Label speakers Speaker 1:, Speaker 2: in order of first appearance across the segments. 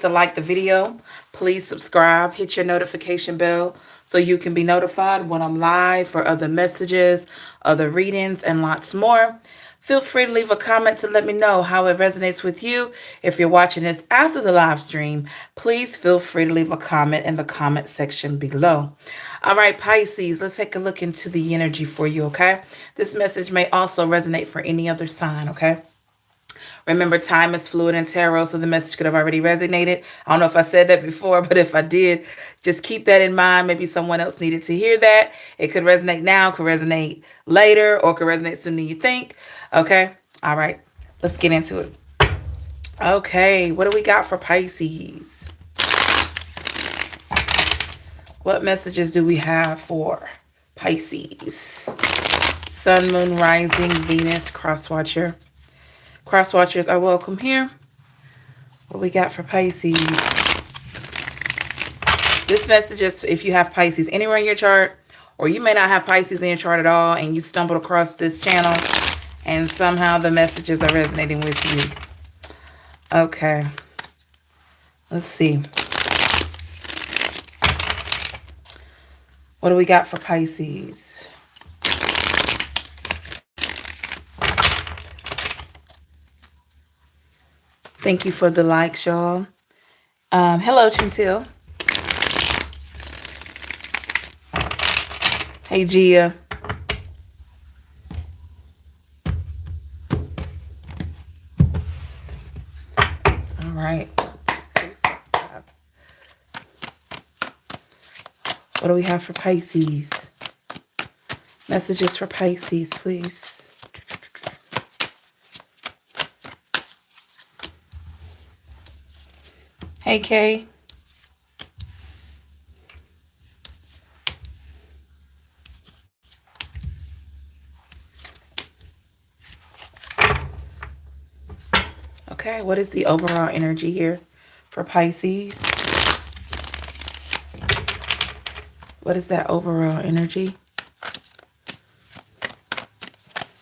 Speaker 1: to like the video. Please subscribe, hit your notification bell so you can be notified when I'm live for other messages, other readings, and lots more. Feel free to leave a comment to let me know how it resonates with you. If you're watching this after the live stream, please feel free to leave a comment in the comment section below. All right, Pisces, let's take a look into the energy for you, okay? This message may also resonate for any other sign, okay? Remember, time is fluid in tarot, so the message could have already resonated. I don't know if I said that before, but if I did, just keep that in mind. Maybe someone else needed to hear that. It could resonate now, could resonate later, or could resonate sooner than you think. Okay? All right. Let's get into it. Okay. What do we got for Pisces? What messages do we have for Pisces? Sun, Moon, Rising, Venus, Crosswatcher. Crosswatchers are welcome here. What we got for Pisces? This message is if you have Pisces anywhere in your chart, or you may not have Pisces in your chart at all, and you stumbled across this channel, and somehow the messages are resonating with you. Okay. Let's see. What do we got for Pisces? Thank you for the likes, y'all. Hello, Chantil. Hey, Gia. All right. What do we have for Pisces? Messages for Pisces, please. Hey, Kay. Okay, what is the overall energy here for Pisces? What is that overall energy?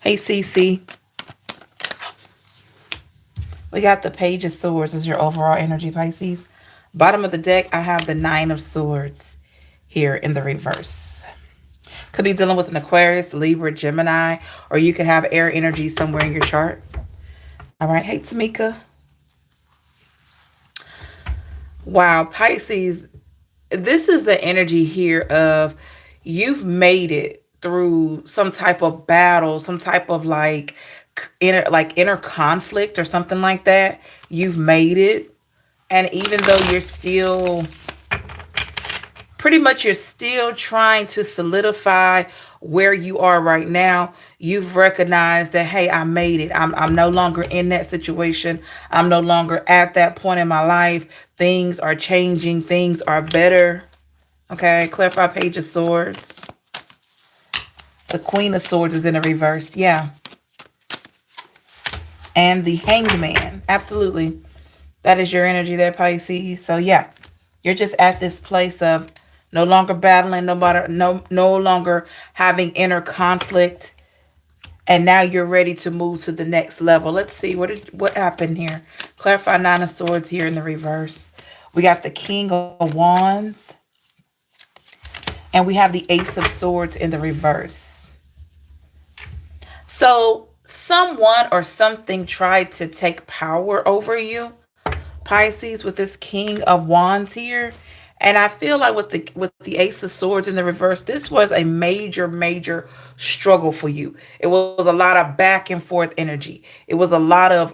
Speaker 1: Hey, Cece. We got the Page of Swords as your overall energy, Pisces. Bottom of the deck, I have the Nine of Swords here in the reverse. Could be dealing with an Aquarius, Libra, Gemini, or you could have air energy somewhere in your chart. All right. Hey, Tamika. Wow, Pisces, this is the energy here of you've made it through some type of battle, some type of inner conflict or something like that. You've made it. And even though you're still you're still trying to solidify where you are right now, you've recognized that, hey, I made it. I'm no longer in that situation. I'm no longer at that point in my life. Things are changing. Things are better. Okay, clarify Page of Swords. The Queen of Swords is in the reverse. Yeah. And the Hanged Man. Absolutely. That is your energy there, Pisces. So yeah, you're just at this place of no longer battling, no longer having inner conflict. And now you're ready to move to the next level. Let's see what happened here. Clarify Nine of Swords here in the reverse. We got the King of Wands. And we have the Ace of Swords in the reverse. So someone or something tried to take power over you, Pisces, with this King of Wands here. And I feel like with the Ace of Swords in the reverse, this was a major struggle for you. It was a lot of back and forth energy. It was a lot of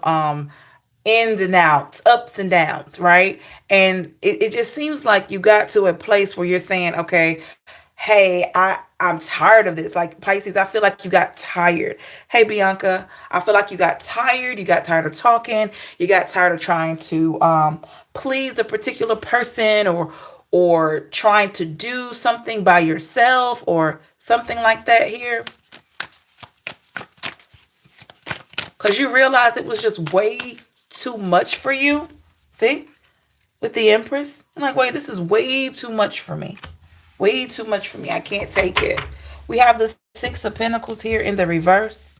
Speaker 1: ins and outs, ups and downs, right? And it just seems like you got to a place where you're saying, okay, hey, I'm tired of this. Like, Pisces, I feel like you got tired. Hey, Bianca, I feel like you got tired. You got tired of talking. You got tired of trying to please a particular person, or trying to do something by yourself or something like that here. Because you realize it was just way too much for you. See? With the Empress. I'm like, wait, this is way too much for me. Way too much for me. I can't take it. We have the Six of Pentacles here in the reverse.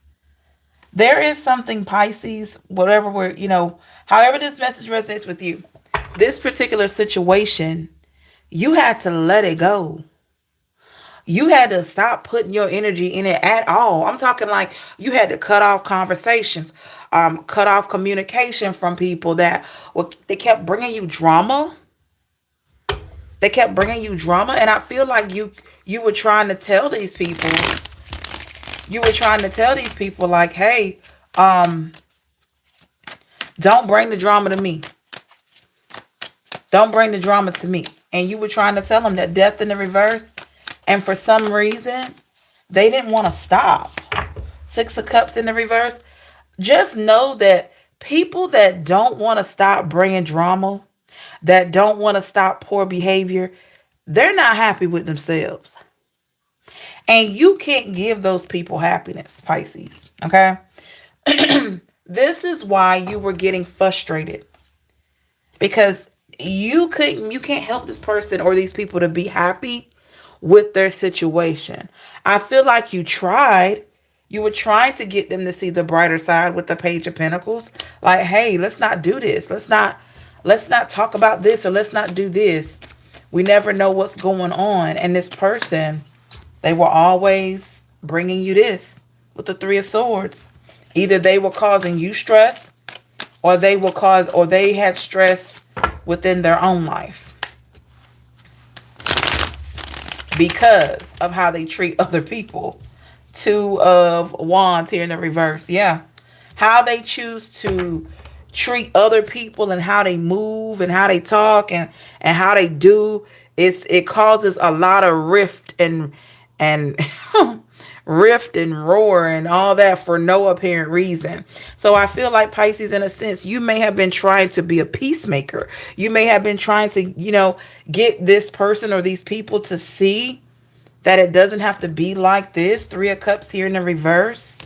Speaker 1: There is something, Pisces, whatever however this message resonates with you. This particular situation, you had to let it go. You had to stop putting your energy in it at all. I'm talking like you had to cut off conversations, cut off communication from people that they kept bringing you drama. They kept bringing you drama, and I feel like you were trying to tell these people, like, hey, um, don't bring the drama to me. Don't bring the drama to me. And you were trying to tell them that death in the reverse. And for some reason, they didn't want to stop. Six of Cups in the reverse. Just know that people that don't want to stop bringing drama, that don't want to stop poor behavior, they're not happy with themselves. And you can't give those people happiness, Pisces. Okay? This is why you were getting frustrated. Because you can't help this person or these people to be happy with their situation. I feel like you tried. You were trying to get them to see the brighter side with the Page of Pentacles. Like, hey, let's not do this. Let's not talk about this, or let's not do this. We never know what's going on. And this person, they were always bringing you this with the Three of Swords. Either they were causing you stress, or they had stress within their own life because of how they treat other people. Two of Wands here in the reverse. Yeah. How they choose to treat other people and how they move and how they talk and how they do. It causes a lot of and rift and roar and all that for no apparent reason. So I feel like, Pisces, in a sense, you may have been trying to be a peacemaker. You may have been trying to, get this person or these people to see that it doesn't have to be like this. Three of Cups here in the reverse.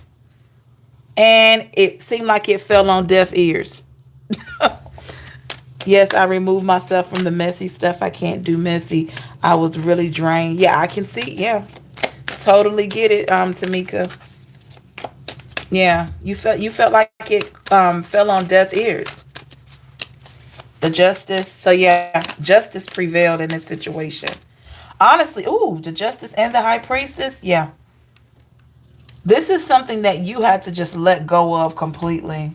Speaker 1: And it seemed like it fell on deaf ears. Yes, I removed myself from the messy stuff. I can't do messy. I was really drained. Yeah, I can see. Yeah. Totally get it, Tamika. Yeah, you felt like it fell on deaf ears. The Justice. So yeah, justice prevailed in this situation. Honestly, ooh, the Justice and the High Priestess. Yeah. This is something that you had to just let go of completely.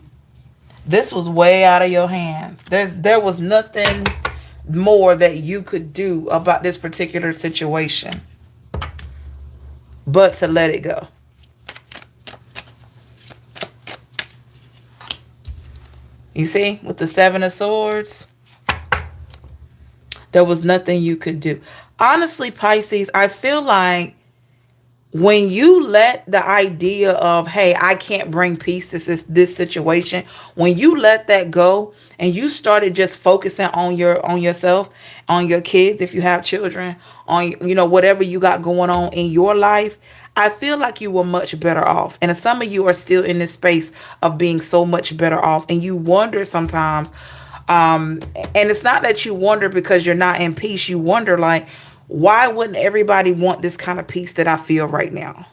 Speaker 1: This was way out of your hands. There was nothing more that you could do about this particular situation but to let it go. You see, with the Seven of Swords, there was nothing you could do. Honestly, Pisces, I feel like when you let the idea of, hey, I can't bring peace to this situation, when you let that go and you started just focusing on yourself, on your kids, if you have children, on whatever you got going on in your life, I feel like you were much better off. And some of you are still in this space of being so much better off, and you wonder sometimes, and it's not that you wonder because you're not in peace. You wonder, like, why wouldn't everybody want this kind of peace that I feel right now?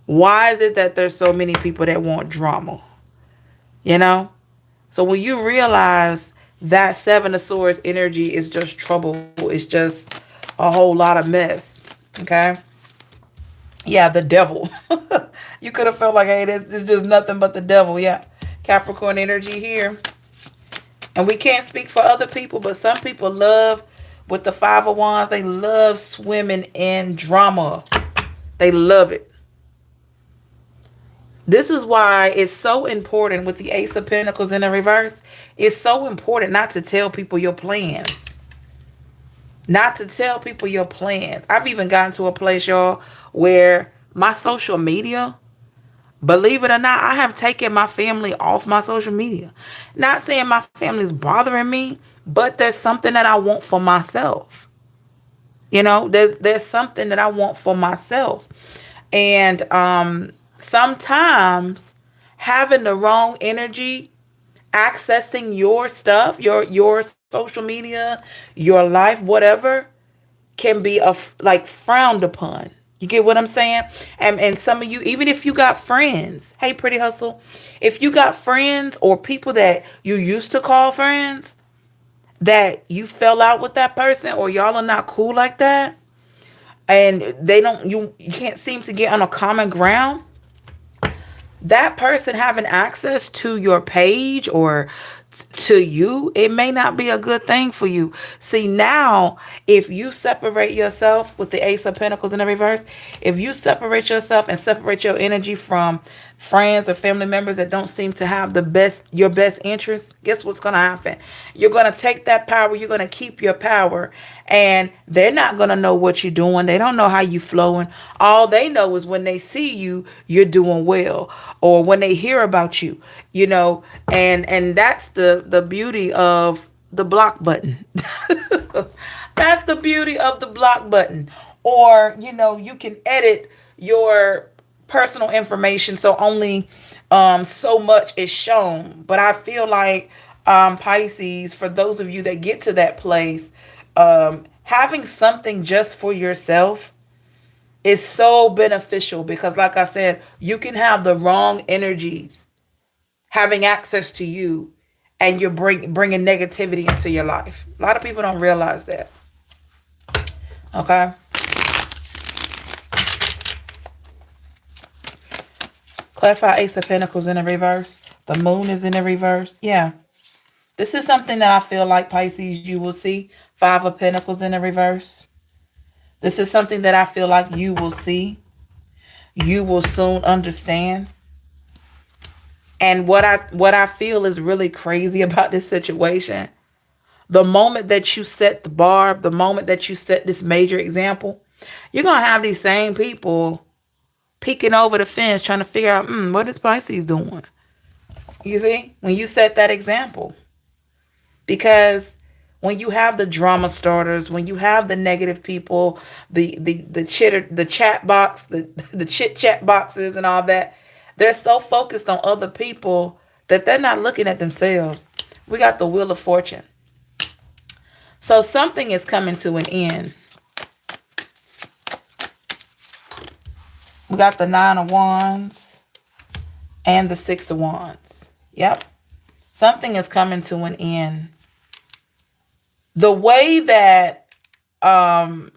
Speaker 1: Why is it that there's so many people that want drama? So when you realize that Seven of Swords energy is just trouble, it's just a whole lot of mess. Okay. Yeah, the devil. You could have felt like, hey, this is just nothing but the devil. Yeah. Capricorn energy here. And we can't speak for other people, but some people love, with the Five of Wands, they love swimming in drama. They love it. This is why it's so important with the Ace of Pentacles in the reverse. It's so important not to tell people your plans. Not to tell people your plans. I've even gotten to a place, y'all, where my social media, believe it or not, I have taken my family off my social media. Not saying my family's bothering me, but there's something that I want for myself. There's something that I want for myself. And sometimes having the wrong energy, accessing your stuff, your social media, your life, whatever, can be like frowned upon. You get what I'm saying? And some of you, even if you got friends, hey, Pretty Hustle, if you got friends or people that you used to call friends, that you fell out with that person, or y'all are not cool like that, and they don't, you can't seem to get on a common ground, that person having access to your page or to you, it may not be a good thing for you. See, now, if you separate yourself with the Ace of Pentacles in the reverse, if you separate yourself and separate your energy from friends or family members that don't seem to have your best interests, guess what's going to happen? You're going to take that power, you're going to keep your power, and they're not going to know what you're doing. They don't know how you flowing. All they know is when they see you, you're doing well, or when they hear about you, and that's the beauty of the block button. That's the beauty of the block button. Or, you can edit your personal information so only so much is shown. But I feel like, Pisces, for those of you that get to that place, having something just for yourself is so beneficial, because like I said, you can have the wrong energies having access to you, and you're bringing negativity into your life. A lot of people don't realize that. Okay. Clarify Ace of Pentacles in the reverse. The moon is in the reverse. Yeah. This is something that I feel like, Pisces, you will see. Five of Pentacles in the reverse. This is something that I feel like you will see. You will soon understand. And what I feel is really crazy about this situation, the moment that you set the bar, the moment that you set this major example, you're going to have these same people peeking over the fence trying to figure out, what is Pisces doing? You see, when you set that example. Because when you have the drama starters, when you have the negative people, the chitter, the chat box, the chit chat boxes and all that, they're so focused on other people that they're not looking at themselves. We got the Wheel of Fortune. So something is coming to an end. We got the Nine of Wands and the Six of Wands. Yep. Something is coming to an end. The way that, hey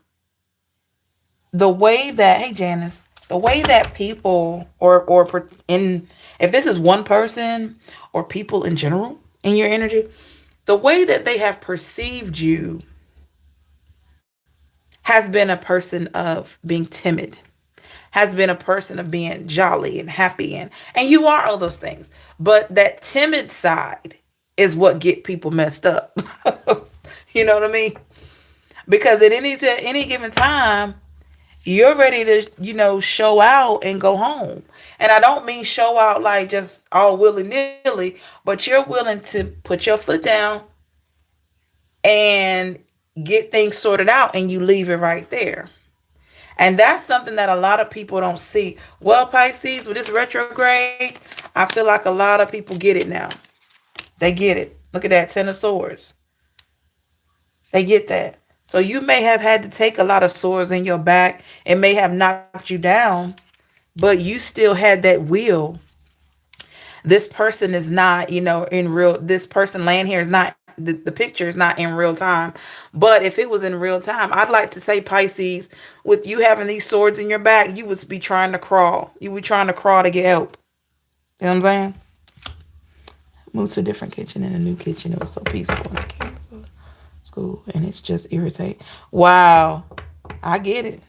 Speaker 1: Janice, the way that people if this is one person or people in general in your energy, the way that they have perceived you has been a person of being timid, has been a person of being jolly and happy, and you are all those things. But that timid side is what get people messed up. You know what I mean? Because at any given time, you're ready to, show out and go home. And I don't mean show out like just all willy-nilly, but you're willing to put your foot down and get things sorted out, and you leave it right there. And that's something that a lot of people don't see. Well, Pisces, with this retrograde, I feel like a lot of people get it now. They get it. Look at that, Ten of Swords. They get that. So you may have had to take a lot of swords in your back. It may have knocked you down, but you still had that will. This person is not, this person laying here is not, the picture is not in real time. But if it was in real time, I'd like to say, Pisces, with you having these swords in your back, you would be trying to crawl. You would be trying to crawl to get help. You know what I'm saying? Moved to a different kitchen, in a new kitchen. It was so peaceful when I came to school, and it's just irritating. Wow. I get it.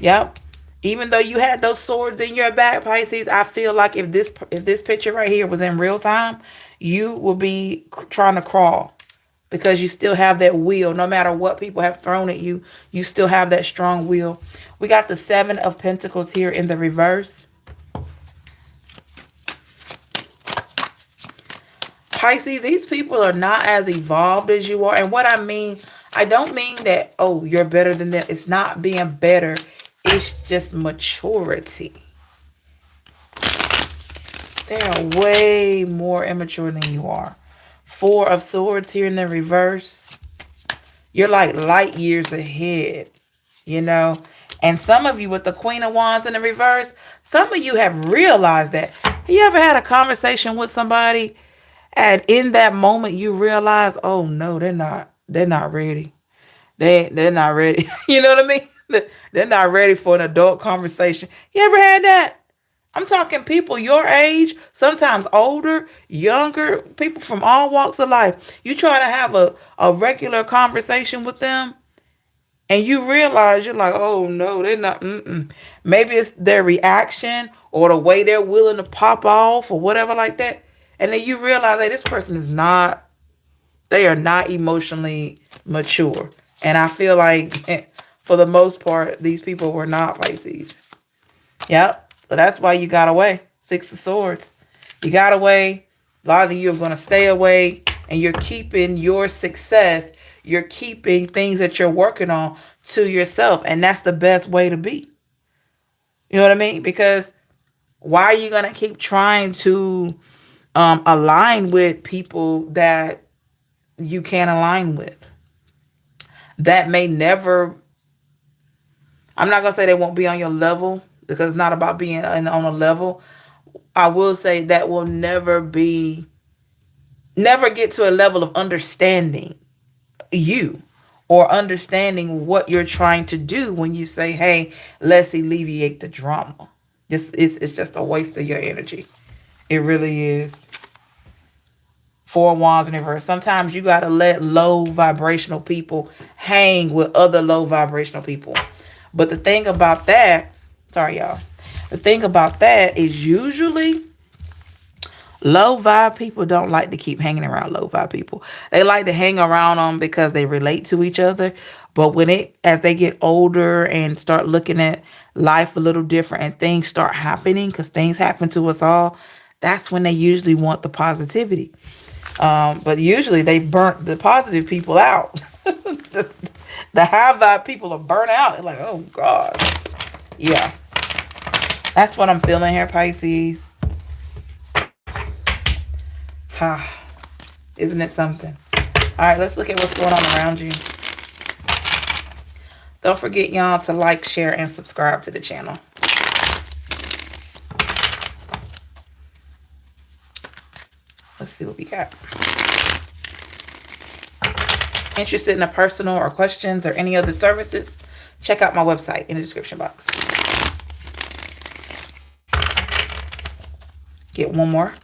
Speaker 1: Yep. Even though you had those swords in your back, Pisces, I feel like if this picture right here was in real time, you will be trying to crawl, because you still have that will. No matter what people have thrown at you, you still have that strong will. We got the Seven of Pentacles here in the reverse. Pisces, these people are not as evolved as you are. And what I mean, I don't mean that, oh, you're better than them. It's not being better. It's just maturity. They are way more immature than you are. Four of Swords here in the reverse. You're like light years ahead, And some of you with the Queen of Wands in the reverse, some of you have realized that. Have you ever had a conversation with somebody And in that moment, you realize, oh no, they're not ready. They're not ready. You know what I mean? They're not ready for an adult conversation. You ever had that? I'm talking people your age, sometimes older, younger, people from all walks of life. You try to have a regular conversation with them, and you realize you're like, oh no, they're not. Mm-mm. Maybe it's their reaction or the way they're willing to pop off or whatever like that. And then you realize, hey, this person is not, they are not emotionally mature. And I feel like for the most part, these people were not Pisces. Yep. So that's why you got away. Six of Swords. You got away. A lot of you are going to stay away, and you're keeping your success. You're keeping things that you're working on to yourself. And that's the best way to be. You know what I mean? Because why are you going to keep trying to align with people that you can't align with? That may never, I'm not going to say they won't be on your level, because it's not about being on a level. I will say that will never get to a level of understanding you, or understanding what you're trying to do when you say, hey, let's alleviate the drama. This is, it's just a waste of your energy. It really is. Four of Wands in reverse. Sometimes you got to let low vibrational people hang with other low vibrational people. But the thing about that, sorry y'all, the thing about that is usually low vibe people don't like to keep hanging around low vibe people. They like to hang around them because they relate to each other. But as they get older and start looking at life a little different and things start happening, because things happen to us all, that's when they usually want the positivity. But usually they burnt the positive people out. The high vibe people are burnt out. They're like, oh God. Yeah. That's what I'm feeling here, Pisces. Isn't it something? All right, let's look at what's going on around you. Don't forget, y'all, to like, share, and subscribe to the channel. Let's see what we got. Interested in a personal or questions or any other services? Check out my website in the description box. Get one more.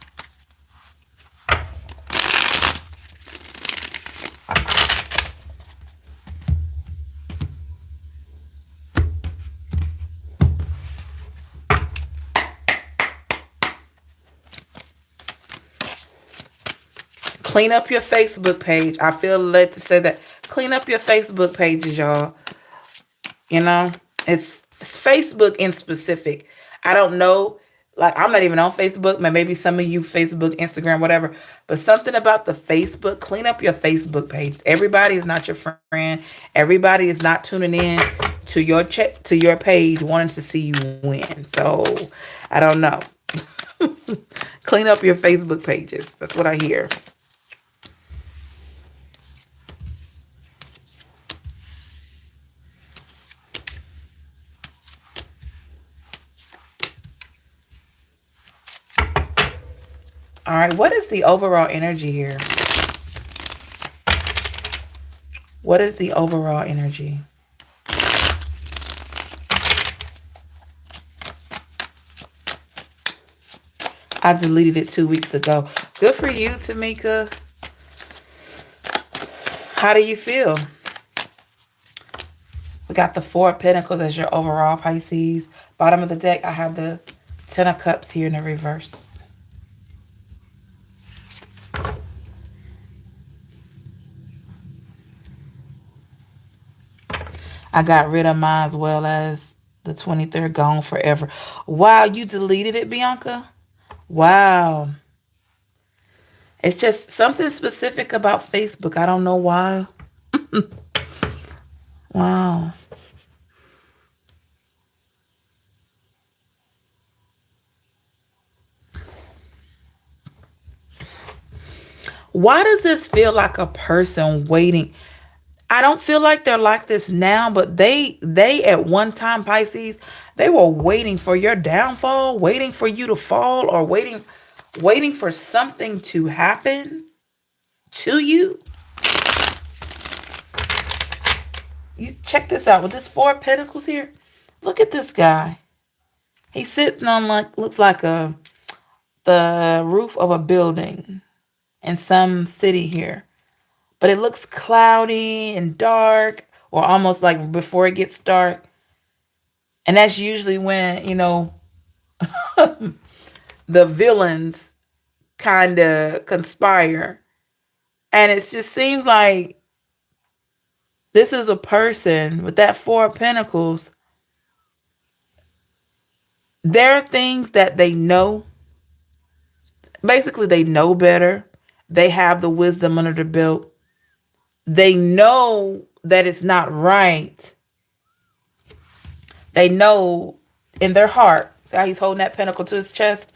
Speaker 1: Clean up your Facebook page. I feel led to say that. Clean up your Facebook pages, y'all. You know, it's Facebook in specific. I don't know. Like, I'm not even on Facebook. Maybe some of you Facebook, Instagram, whatever. But something about the Facebook, clean up your Facebook page. Everybody is not your friend. Everybody is not tuning in to your page wanting to see you win. So, I don't know. Clean up your Facebook pages. That's what I hear. All right, what is the overall energy here? What is the overall energy? I deleted it 2 weeks ago. Good for you, Tamika. How do you feel? We got the Four of Pentacles as your overall, Pisces. Bottom of the deck, I have the Ten of Cups here in the reverse. I got rid of mine as well as the 23rd, gone forever. Wow, you deleted it, Bianca? Wow. It's just something specific about Facebook. I don't know why. Wow. Why does this feel like a person waiting? I don't feel like they're like this now, but they at one time, Pisces, they were waiting for your downfall, waiting for you to fall, or waiting. waiting for something to happen to you. You check this out with this Four of Pentacles here. Look at this guy. He's sitting on like looks like the roof of a building in some city here. But it looks cloudy and dark, or almost like before it gets dark. And that's usually when, the villains kind of conspire. And it just seems like this is a person with that Four of Pentacles. There are things that they know. Basically, they know better. They have the wisdom under their belt. They know that it's not right. They know in their heart. See how he's holding that pentacle to his chest?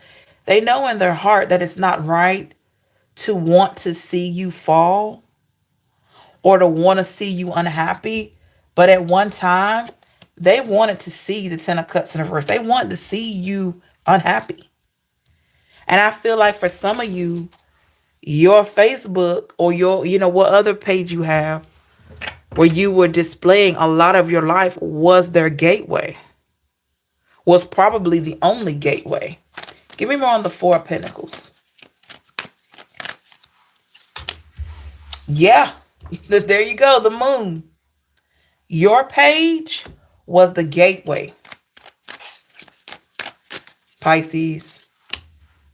Speaker 1: They know in their heart that it's not right to want to see you fall or to want to see you unhappy. But at one time, they wanted to see the Ten of Cups in reverse. They wanted to see you unhappy. And I feel like for some of you, your Facebook or your, what other page you have where you were displaying a lot of your life was their gateway. Was probably the only gateway. Give me more on the Four of Pentacles. Yeah, there you go, the moon. Your page was the gateway, Pisces.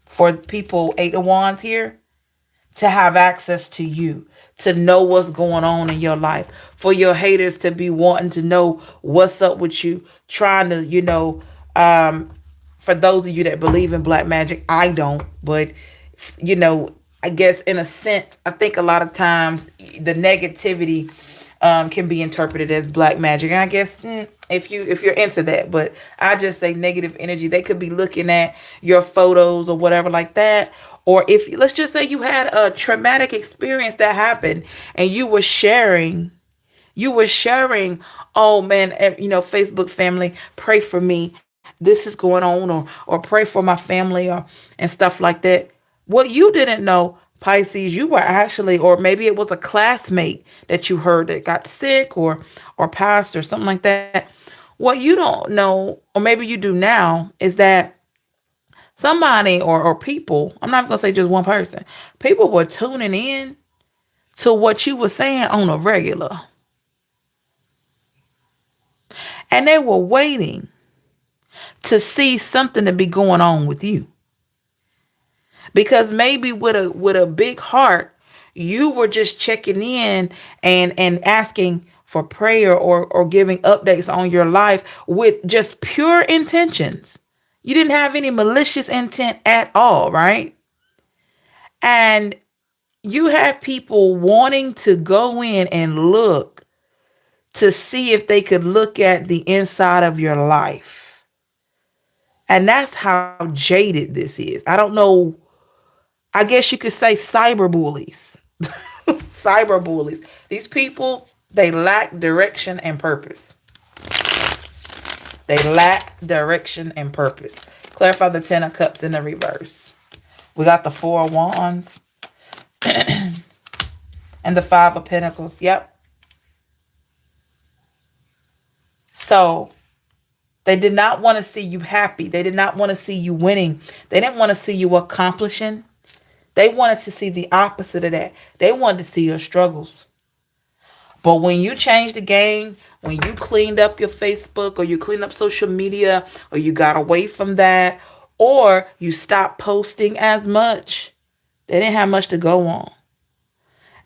Speaker 1: For people, Eight of Wands here, to have access to you, to know what's going on in your life, for your haters to be wanting to know what's up with you, trying to, for those of you that believe in black magic, I don't, but, I guess in a sense, I think a lot of times the negativity can be interpreted as black magic. And I guess if you're into that, but I just say negative energy. They could be looking at your photos or whatever like that. Or if let's just say you had a traumatic experience that happened and you were sharing, oh man, Facebook family, pray for me. This is going on, or pray for my family, or and stuff like that. What you didn't know, Pisces, you were actually, or maybe it was a classmate that you heard that got sick or passed or something like that. What you don't know, or maybe you do now, is that somebody or people, I'm not going to say just one person, people were tuning in to what you were saying on a regular. And they were waiting to see something to be going on with you. Because maybe with a big heart, you were just checking in and asking for prayer or giving updates on your life with just pure intentions. You didn't have any malicious intent at all, right? And you had people wanting to go in and look to see if they could look at the inside of your life. And that's how jaded this is. I don't know. I guess you could say cyber bullies. Cyber bullies. These people, they lack direction and purpose. They lack direction and purpose. Clarify the Ten of Cups in the reverse. We got the Four of Wands. And the Five of Pentacles. Yep. So they did not want to see you happy. They did not want to see you winning. They didn't want to see you accomplishing. They wanted to see the opposite of that. They wanted to see your struggles. But when you changed the game, when you cleaned up your Facebook or you cleaned up social media or you got away from that or you stopped posting as much, they didn't have much to go on.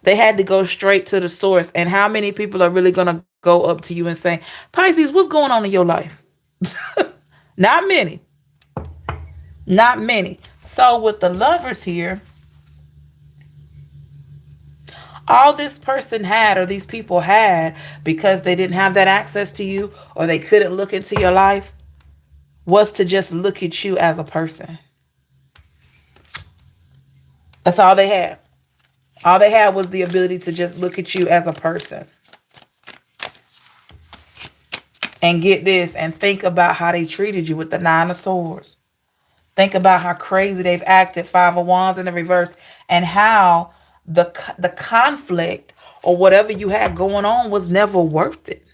Speaker 1: They had to go straight to the source. And how many people are really going to go up to you and say, Pisces, what's going on in your life? Not many. Not many. So with the Lovers here, all this person had or these people had because they didn't have that access to you or they couldn't look into your life was to just look at you as a person. That's all they had. All they had was the ability to just look at you as a person. And get this and think about how they treated you with the Nine of Swords. Think about how crazy they've acted, Five of Wands in the reverse, and how the conflict or whatever you had going on was never worth it.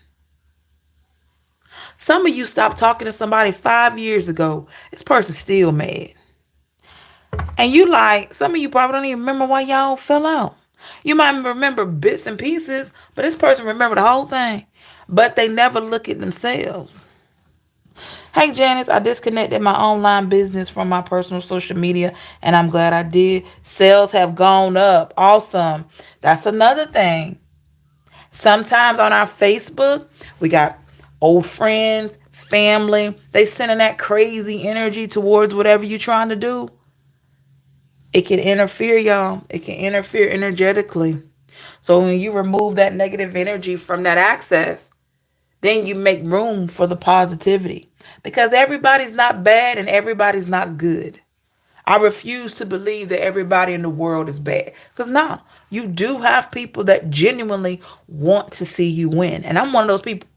Speaker 1: Some of you stopped talking to somebody 5 years ago. This person's still mad. And you like, some of you probably don't even remember why y'all fell out. You might remember bits and pieces, but this person remember the whole thing. But they never look at themselves. Hey Janice, I disconnected my online business from my personal social media and I'm glad I did. Sales have gone up. Awesome. That's another thing. Sometimes on our Facebook, we got old friends, family. They sending that crazy energy towards whatever you're trying to do. It can interfere, y'all. It can interfere energetically. So when you remove that negative energy from that access, then you make room for the positivity. Because everybody's not bad and everybody's not good. I refuse to believe that everybody in the world is bad. Because no, you do have people that genuinely want to see you win. And I'm one of those people.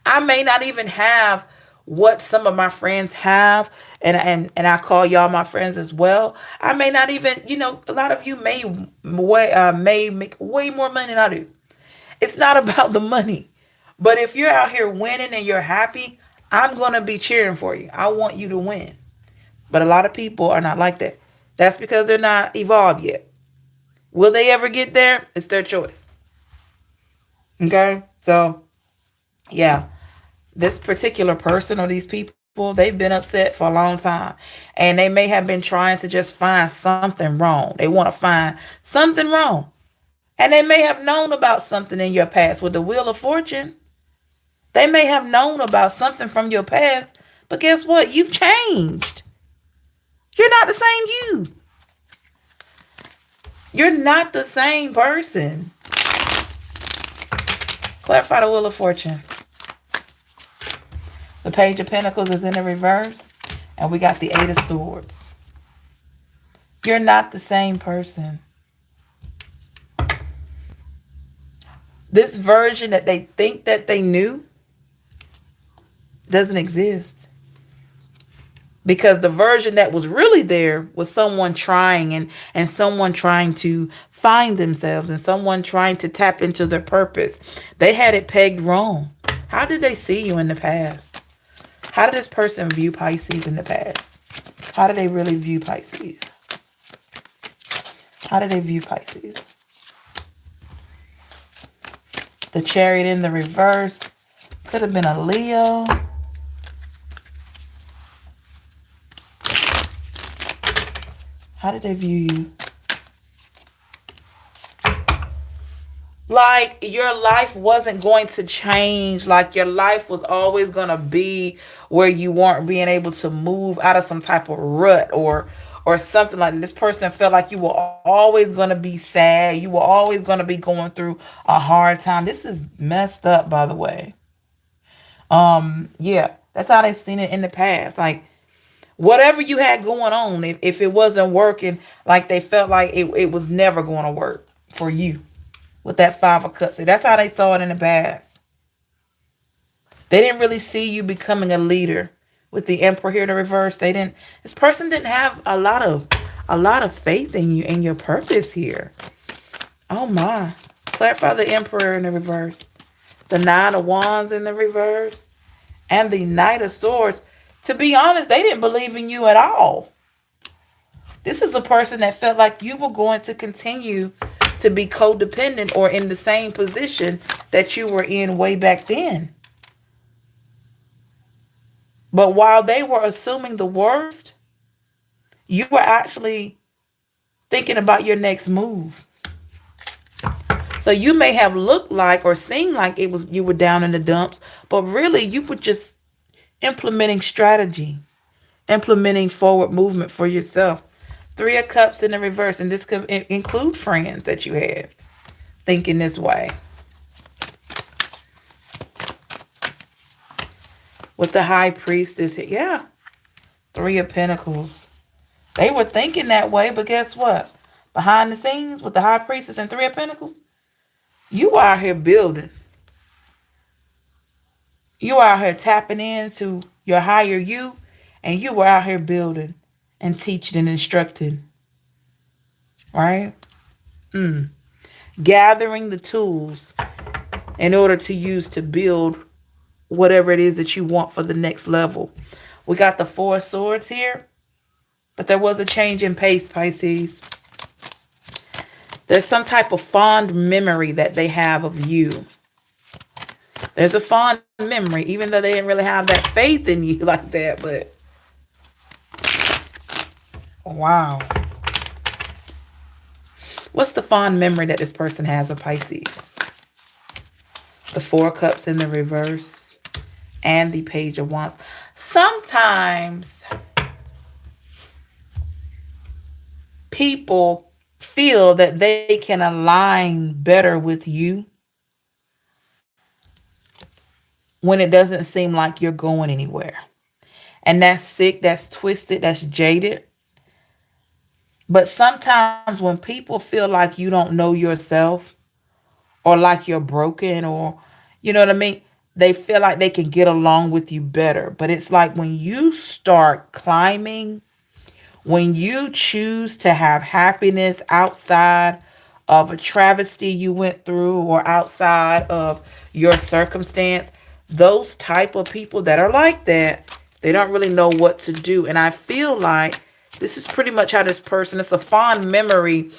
Speaker 1: I may not even have what some of my friends have, and I call y'all my friends as well. I may not even, a lot of you may make way more money than I do. It's not about the money. But if you're out here winning and you're happy, I'm going to be cheering for you. I want you to win. But a lot of people are not like that. That's because they're not evolved yet. Will they ever get there? It's their choice. Okay? So, yeah. This particular person or these people, they've been upset for a long time. And they may have been trying to just find something wrong. They want to find something wrong. And they may have known about something in your past with the Wheel of Fortune. They may have known about something from your past, but guess what? You've changed. You're not the same you. You're not the same person. Clarify the Wheel of Fortune. The Page of Pentacles is in the reverse, and we got the Eight of Swords. You're not the same person. This version that they think that they knew doesn't exist. Because the version that was really there was someone trying and someone trying to find themselves and someone trying to tap into their purpose. They had it pegged wrong. How did they see you in the past? How did this person view Pisces in the past? How did they really view Pisces? How did they view Pisces? The Chariot in the reverse could have been a Leo. How did they view you? Like your life wasn't going to change. Like your life was always going to be where you weren't being able to move out of some type of rut or something like that. This person felt like you were always going to be sad. You were always going to be going through a hard time. This is messed up, by the way. Yeah, that's how they seen it in the past. Like whatever you had going on, if it wasn't working, like they felt like it was never going to work for you with that Five of Cups. That's how they saw it in the past. They didn't really see you becoming a leader. With the Emperor here to reverse, this person didn't have a lot of faith in you and your purpose here. Oh my. Clarify the Emperor in the reverse. The Nine of Wands in the reverse. And the Knight of Swords. To be honest, they didn't believe in you at all. This is a person that felt like you were going to continue to be codependent or in the same position that you were in way back then. But while they were assuming the worst, you were actually thinking about your next move. So you may have looked like or seemed like you were down in the dumps, but really you were just implementing strategy, implementing forward movement for yourself. Three of Cups in the reverse, and this could include friends that you had thinking this way. With the High Priestess here, yeah, Three of Pentacles. They were thinking that way, but guess what? Behind the scenes with the High Priestess and Three of Pentacles, you are out here building. You are out here tapping into your higher you, and you were out here building. and teaching and instructing, right? Gathering the tools in order to use to build whatever it is that you want for the next level. We got the Four of Swords here, but there was a change in pace, Pisces. There's some type of fond memory that they have of you. There's a fond memory, even though they didn't really have that faith in you like that, but wow. What's the fond memory that this person has of Pisces? The Four of Cups in the reverse and the Page of Wands. Sometimes people feel that they can align better with you when it doesn't seem like you're going anywhere. And that's sick, that's twisted, that's jaded. But sometimes when people feel like you don't know yourself or like you're broken or, you know what I mean? They feel like they can get along with you better. But it's like when you start climbing, when you choose to have happiness outside of a travesty you went through or outside of your circumstance, those type of people that are like that, they don't really know what to do. And I feel like this is pretty much how this person, it's a fond memory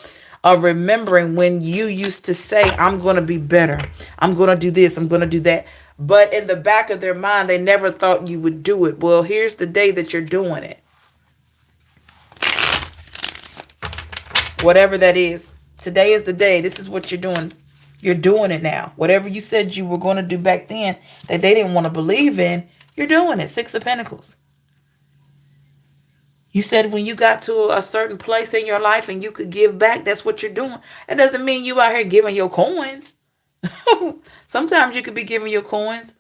Speaker 1: of remembering when you used to say, I'm going to be better. I'm going to do this. I'm going to do that. But in the back of their mind, they never thought you would do it. Well, here's the day that you're doing it. Whatever that is. Today is the day. This is what you're doing. You're doing it now. Whatever you said you were going to do back then that they didn't want to believe in, you're doing it. Six of Pentacles. You said when you got to a certain place in your life and you could give back, that's what you're doing. That doesn't mean you out here giving your coins. Sometimes you could be giving your coins.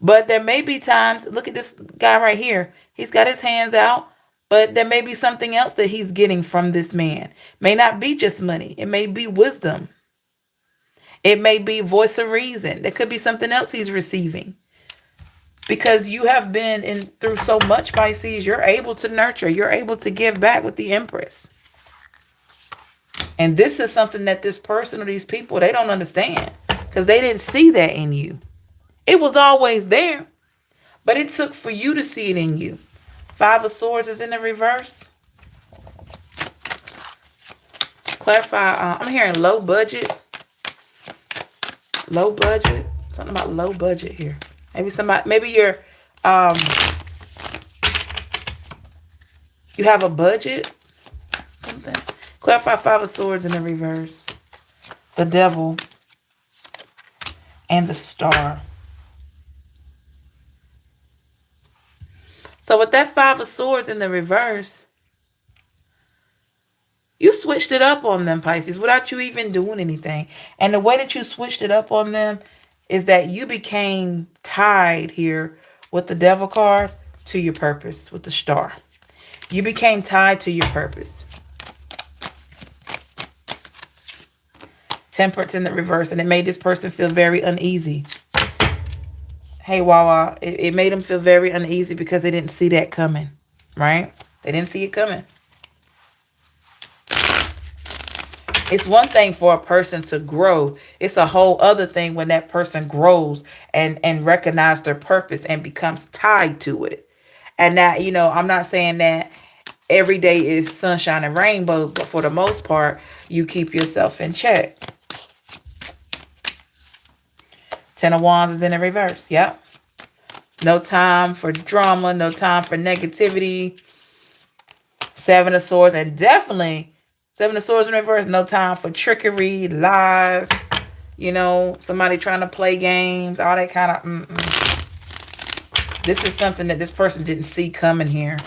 Speaker 1: But there may be times, look at this guy right here. He's got his hands out, but there may be something else that he's getting from this man. May not be just money. It may be wisdom. It may be voice of reason. There could be something else he's receiving. Because you have been in through so much, Pisces, you're able to nurture. You're able to give back with the Empress. And this is something that this person or these people, they don't understand. Because they didn't see that in you. It was always there. But it took for you to see it in you. Five of Swords is in the reverse. Clarify. I'm hearing low budget. Low budget. Something about low budget here. Maybe you're, you have a budget, something. Clarify Five of Swords in the reverse. The Devil and the Star. So with that Five of Swords in the reverse, you switched it up on them, Pisces, without you even doing anything. And the way that you switched it up on them is that you became tied here with the Devil card to your purpose with the Star. You became tied to your purpose. Temperance in the reverse, and it made this person feel very uneasy. Hey, Wawa, it made them feel very uneasy because they didn't see that coming, right? They didn't see it coming. It's one thing for a person to grow. It's a whole other thing when that person grows and recognize their purpose and becomes tied to it. And that, I'm not saying that every day is sunshine and rainbows, but for the most part, you keep yourself in check. Ten of Wands is in the reverse. Yep. No time for drama. No time for negativity. Seven of Swords, and definitely Seven of Swords in reverse, no time for trickery, lies, somebody trying to play games, all that kind of, This is something that this person didn't see coming here.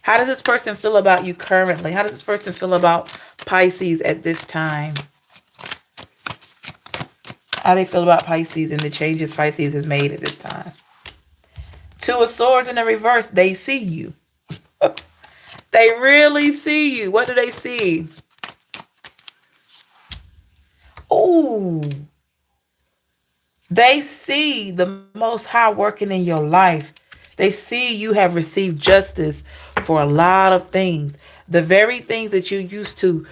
Speaker 1: How does this person feel about you currently? How does this person feel about Pisces at this time? How do they feel about Pisces and the changes Pisces has made at this time? Two of Swords in the reverse, they see you. They really see you. What do they see? Oh, they see the Most High working in your life. They see you have received justice for a lot of things. The very things that you used to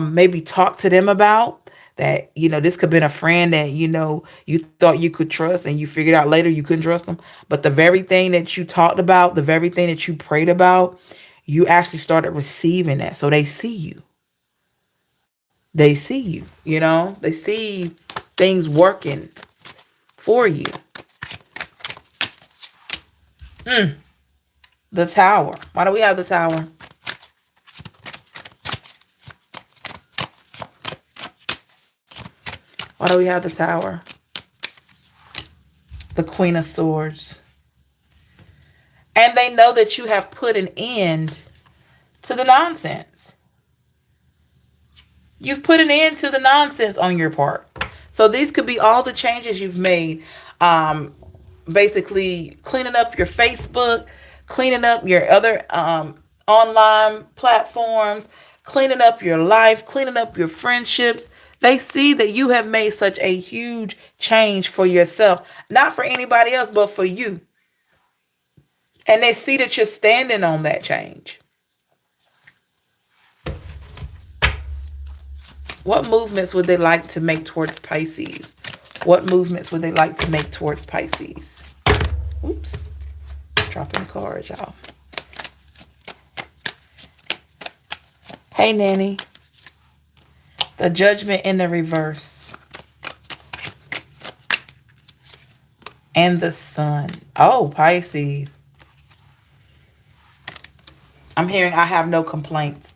Speaker 1: maybe talk to them about, that, this could have been a friend that, you thought you could trust and you figured out later you couldn't trust them. But the very thing that you talked about, the very thing that you prayed about, you actually started receiving that. So they see you. They see you, they see things working for you. The Tower. Why do we have the Tower? Why do we have the Tower? The Queen of Swords. And they know that you have put an end to the nonsense. You've put an end to the nonsense on your part. So these could be all the changes you've made. Basically cleaning up your Facebook, cleaning up your other online platforms, cleaning up your life, cleaning up your friendships. They see that you have made such a huge change for yourself, not for anybody else, but for you. And they see that you're standing on that change. What movements would they like to make towards Pisces? What movements would they like to make towards Pisces? Oops. Dropping the cards, y'all. Hey, Nanny. The Judgment in the reverse. And the Sun. Oh, Pisces. I'm hearing I have no complaints.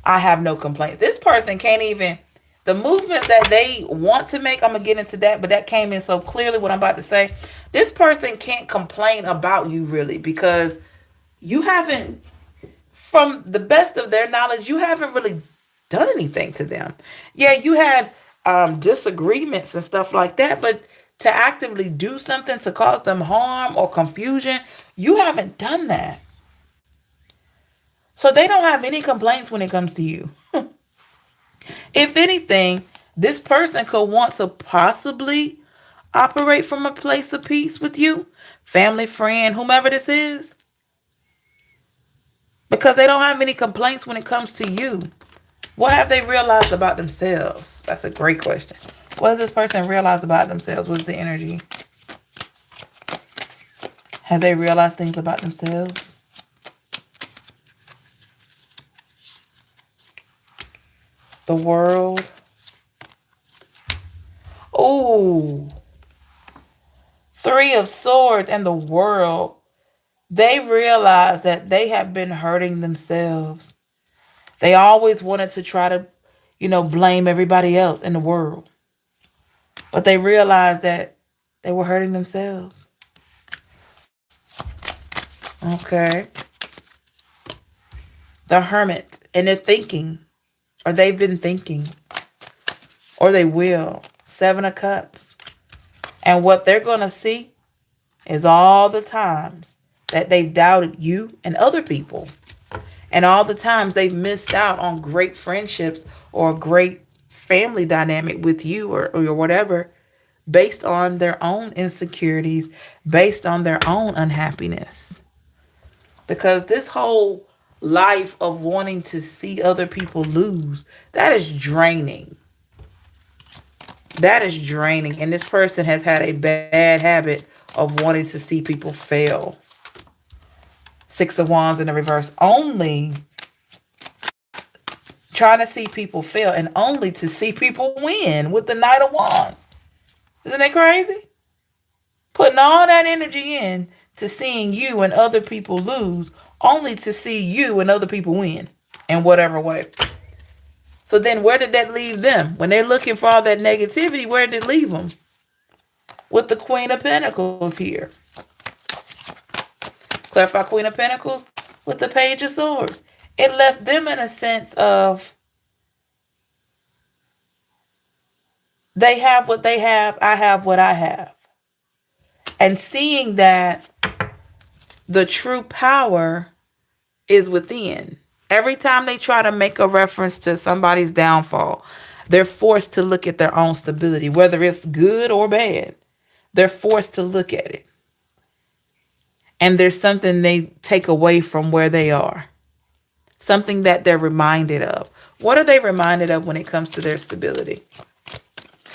Speaker 1: I have no complaints. This person can't even, the movements that they want to make, I'm going to get into that, but that came in so clearly what I'm about to say. This person can't complain about you really, because you haven't, from the best of their knowledge, you haven't really done anything to them. Yeah, you had disagreements and stuff like that, but to actively do something to cause them harm or confusion, you haven't done that. So they don't have any complaints when it comes to you. If anything, this person could want to possibly operate from a place of peace with you, family, friend, whomever this is, because they don't have any complaints when it comes to you. What have they realized about themselves? That's a great question. What does this person realize about themselves? What's the energy? Have they realized things about themselves? The World. Oh, Three of Swords and the World. They realize that they have been hurting themselves. They always wanted to try to, blame everybody else in the world. But they realized that they were hurting themselves. Okay. The Hermit. And they're thinking. Or they've been thinking. Or they will. Seven of Cups. And what they're going to see is all the times that they've doubted you and other people. And all the times they've missed out on great friendships or a great family dynamic with you or whatever, based on their own insecurities, based on their own unhappiness. Because this whole life of wanting to see other people lose, that is draining. That is draining. And this person has had a bad habit of wanting to see people fail. Six of Wands in the reverse. Only trying to see people fail and only to see people win with the Knight of Wands. Isn't that crazy? Putting all that energy in to seeing you and other people lose, only to see you and other people win in whatever way. So then where did that leave them? When they're looking for all that negativity, where did it leave them? With the Queen of Pentacles here. Clarify Queen of Pentacles with the Page of Swords. It left them in a sense of they have what they have, I have what I have. And seeing that the true power is within. Every time they try to make a reference to somebody's downfall, they're forced to look at their own stability, whether it's good or bad. They're forced to look at it. and there's something they take away from where they are, something that they're reminded of. What are they reminded of when it comes to their stability?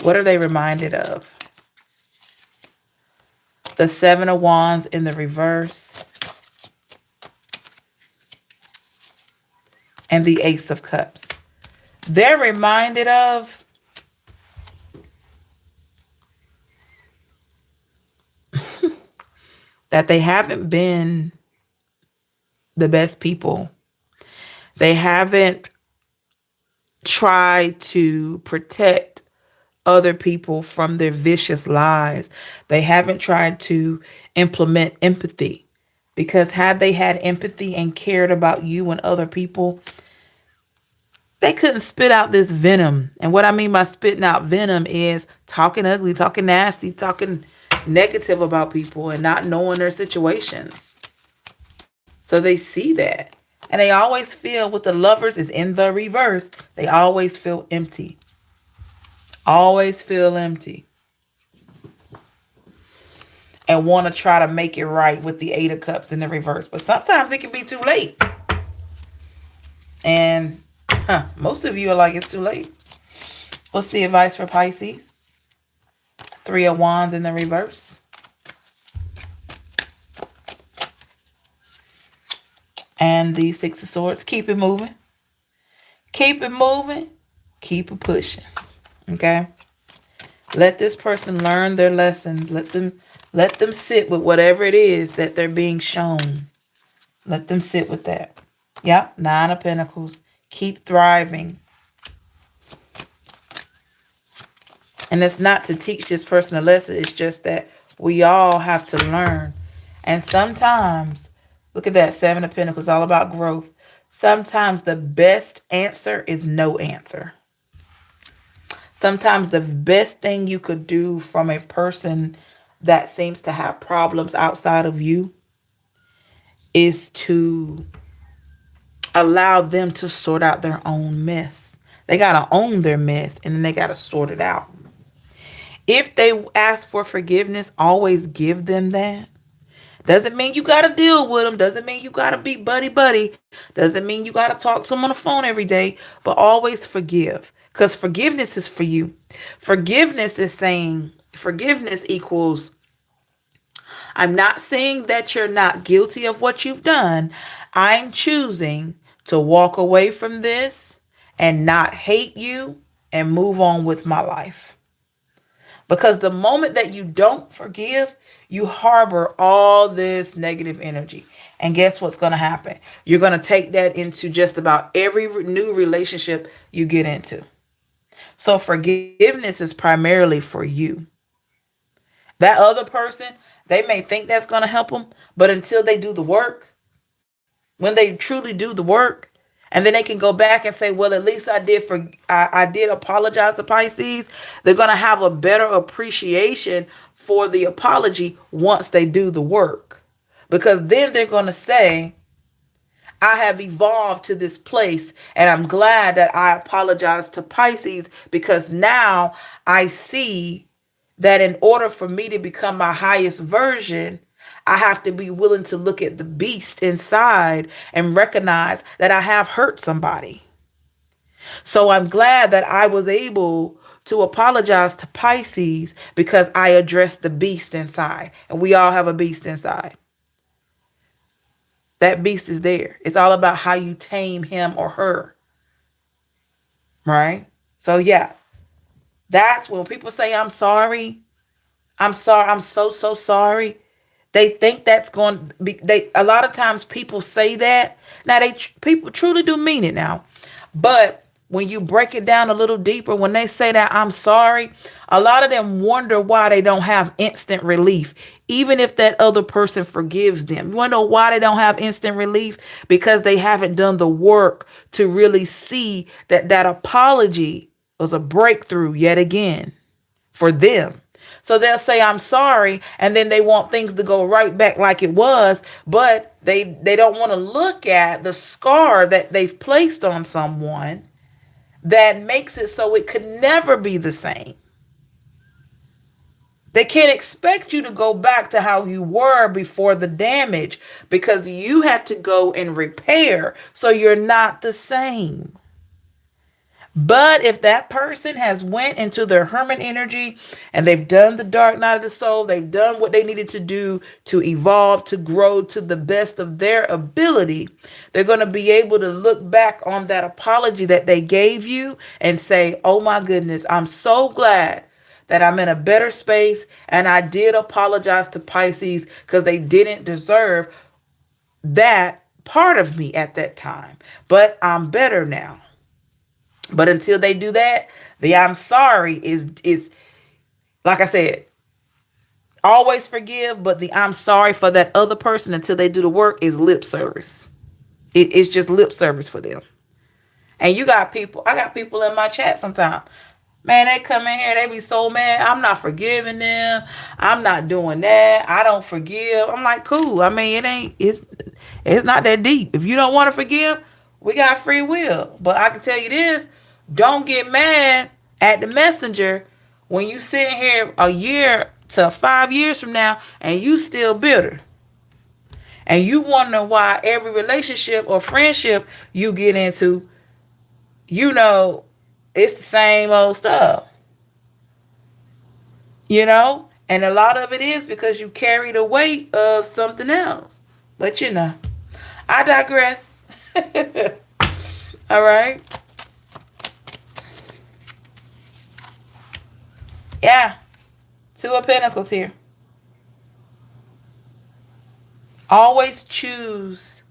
Speaker 1: What are they reminded of? The Seven of Wands in the reverse and the Ace of Cups. They're reminded of that they haven't been the best people. They haven't tried to protect other people from their vicious lies. They haven't tried to implement empathy, because had they had empathy and cared about you and other people, they couldn't spit out this venom. And what I mean by spitting out venom is talking ugly, talking nasty, talking negative about people and not knowing their situations. So they see that. And they always feel, with the Lovers is in the reverse, they always feel empty. Always feel empty. And want to try to make it right with the Eight of Cups in the reverse. But sometimes it can be too late. And most of you are like, it's too late. What's the advice for Pisces? Three of Wands in the reverse. And the Six of Swords. Keep it moving. Keep it moving. Keep it pushing. Okay? Let this person learn their lessons. Let them sit with whatever it is that they're being shown. Let them sit with that. Yep, Nine of Pentacles. Keep thriving. And it's not to teach this person a lesson. It's just that we all have to learn. And sometimes, look at that, Seven of Pentacles, all about growth. Sometimes the best answer is no answer. Sometimes the best thing you could do from a person that seems to have problems outside of you is to allow them to sort out their own mess. They got to own their mess, and then they got to sort it out. If they ask for forgiveness, always give them that. Doesn't mean you got to deal with them. Doesn't mean you got to be buddy-buddy. Doesn't mean you got to talk to them on the phone every day. But always forgive. Because forgiveness is for you. Forgiveness is saying, forgiveness equals, I'm not saying that you're not guilty of what you've done. I'm choosing to walk away from this and not hate you and move on with my life. Because the moment that you don't forgive, you harbor all this negative energy. And guess what's going to happen? You're going to take that into just about every new relationship you get into. So forgiveness is primarily for you. That other person, they may think that's going to help them, but until they do the work, when they truly do the work, and then they can go back and say, well, at least I did apologize to Pisces. They're going to have a better appreciation for the apology once they do the work. Because then they're going to say, I have evolved to this place, and I'm glad that I apologized to Pisces, because now I see that in order for me to become my highest version, I have to be willing to look at the beast inside and recognize that I have hurt somebody. So I'm glad that I was able to apologize to Pisces because I addressed the beast inside. And we all have a beast inside. That beast is there. It's all about how you tame him or her. Right? So yeah, that's when people say, I'm sorry. I'm sorry. I'm so sorry. They think that's going to be, a lot of times people say that. Now people truly do mean it now. But when you break it down a little deeper, when they say that I'm sorry, a lot of them wonder why they don't have instant relief, even if that other person forgives them. You want to know why they don't have instant relief? Because they haven't done the work to really see that that apology was a breakthrough yet again for them. So they'll say, I'm sorry, and then they want things to go right back like it was, but they don't want to look at the scar that they've placed on someone that makes it so it could never be the same. They can't expect you to go back to how you were before the damage because you had to go and repair. So you're not the same. But if that person has went into their hermit energy and they've done the dark night of the soul, they've done what they needed to do to evolve, to grow to the best of their ability, they're going to be able to look back on that apology that they gave you and say, oh my goodness, I'm so glad that I'm in a better space and I did apologize to Pisces because they didn't deserve that part of me at that time. But I'm better now. But until they do that, the I'm sorry is like I said, always forgive, but the I'm sorry for that other person until they do the work is lip service. It's just lip service for them. And you got people, I got people in my chat sometimes. Man, they come in here, they be so mad. I'm not forgiving them. I'm not doing that. I don't forgive. I'm like, cool. I mean, it's not that deep. If you don't want to forgive, we got free will. But I can tell you this, don't get mad at the messenger when you sit here a year to 5 years from now and you still bitter. And you wonder why every relationship or friendship you get into, you know, it's the same old stuff. You know? And a lot of it is because you carry the weight of something else. But you know, I digress. All right. Yeah. Two of Pentacles here. Always choose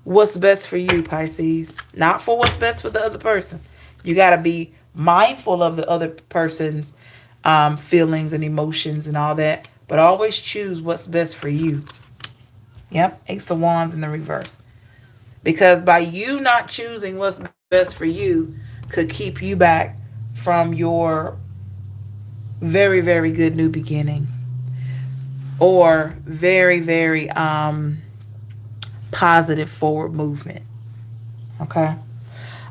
Speaker 1: what's best for you, Pisces. Not for what's best for the other person. You got to be mindful of the other person's feelings and emotions and all that. But always choose what's best for you. Yep. Ace of Wands in the reverse. Because by you not choosing what's best for you could keep you back from your very, very good new beginning. Or very, very positive forward movement. Okay.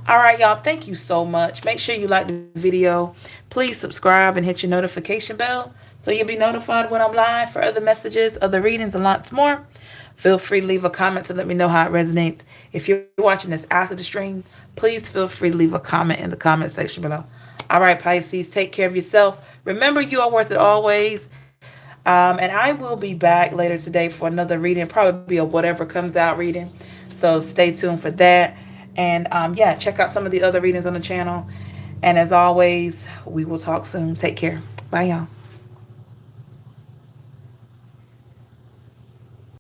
Speaker 1: All right, y'all. Thank you so much. Make sure you like the video. Please subscribe and hit your notification bell so you'll be notified when I'm live for other messages, other readings, and lots more. Feel free to leave a comment to let me know how it resonates. If you're watching this after the stream, please feel free to leave a comment in the comment section below. All right, Pisces, take care of yourself. Remember, you are worth it always. And I will be back later today for another reading, probably be a whatever comes out reading. So stay tuned for that. And yeah, check out some of the other readings on the channel. And as always, we will talk soon. Take care. Bye, y'all.